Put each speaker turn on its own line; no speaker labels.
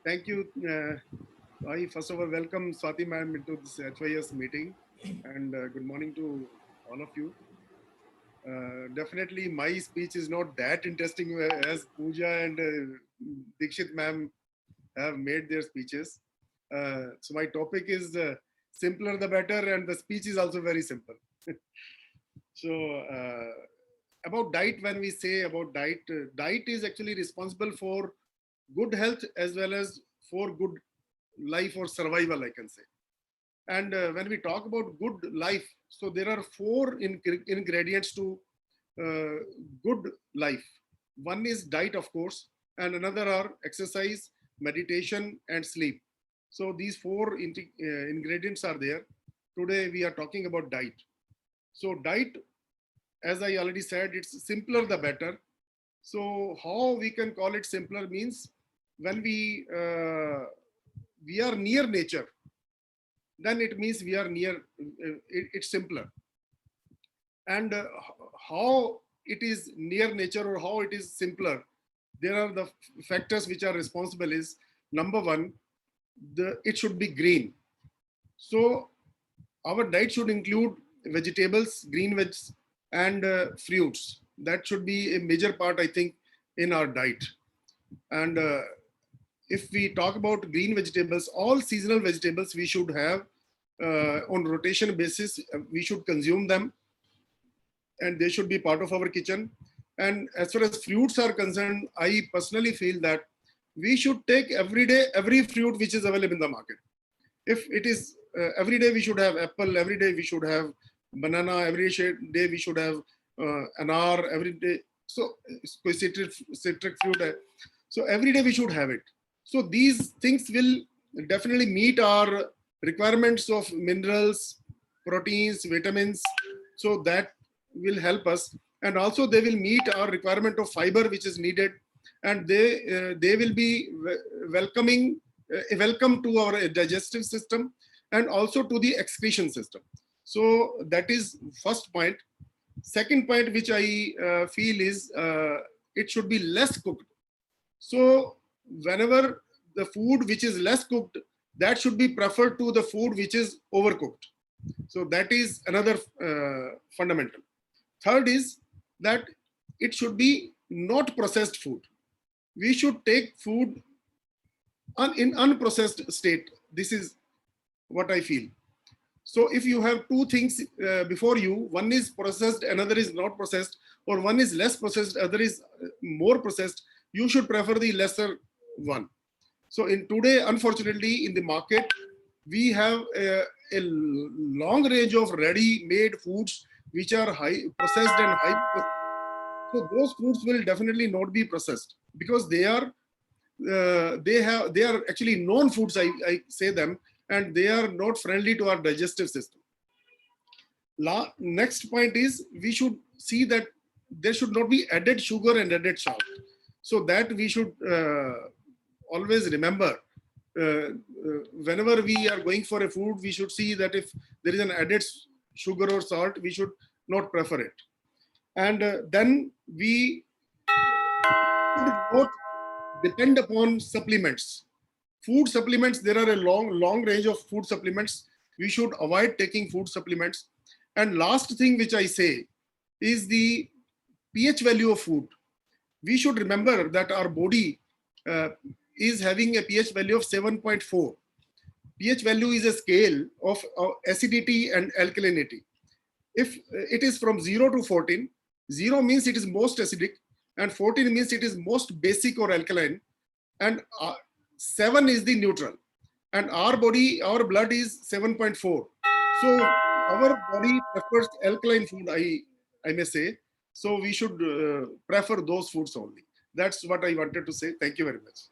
Thank you. I first of all welcome Swati ma'am into this HYS meeting, and good morning to all of you. Definitely, my speech is not that interesting as Pooja and Dikshit ma'am have made their speeches. So my topic is simpler the better, and the speech is also very simple. So about diet, when we say about diet, diet is actually responsible for good health as well as for good life or survival, I can say. And when we talk about good life, so there are four ingredients to good life. One is diet, of course, and another are exercise, meditation, and sleep. So these four ingredients are there. Today we are talking about diet. So diet, as I already said, it's simpler the better. So how we can call it simpler means when we are near nature, then it means we are near. It's simpler. And how it is near nature or how it is simpler, there are the factors which are responsible. Is number one, it should be green. So our diet should include vegetables, green veggies, and fruits. That should be a major part, I think, in our diet. And if we talk about green vegetables, all seasonal vegetables we should have on rotation basis. We should consume them, and they should be part of our kitchen. And as far as fruits are concerned, I personally feel that we should take every day every fruit which is available in the market. If it is every day we should have apple, every day we should have banana, every day we should have anar, every day. So citric fruit. So every day we should have it. So these things will definitely meet our requirements of minerals, proteins, vitamins. So that will help us, and also they will meet our requirement of fiber which is needed, and they will be welcoming welcome to our digestive system and also to the excretion system. So that is first point. Second point which I feel is it should be less cooked. So whenever the food which is less cooked, that should be preferred to the food which is overcooked. So that is another fundamental. Third is that it should be not processed food. We should take food in unprocessed state. This is what I feel. So if you have two things before you, one is processed, another is not processed, or one is less processed, other is more processed, you should prefer the lesser one. So in today, unfortunately, in the market, we have a long range of ready-made foods which are high processed and high processed. So those foods will definitely not be processed because they are actually known foods, I say them, and they are not friendly to our digestive system. Next point is we should see that there should not be added sugar and added salt. So that we should always remember. Whenever we are going for a food, we should see that if there is an added sugar or salt, we should not prefer it. And then we should not depend upon supplements. Food supplements, there are a long range of food supplements. We should avoid taking food supplements. And last thing which I say is the pH value of food. We should remember that our body is having a pH value of 7.4. pH value is a scale of acidity and alkalinity. If it is from 0 to 14, 0 means it is most acidic, and 14 means it is most basic or alkaline, and 7 is the neutral. And our body, our blood is 7.4. So our body prefers alkaline food, I may say. So we should prefer those foods only. That's what I wanted to say. Thank you very much.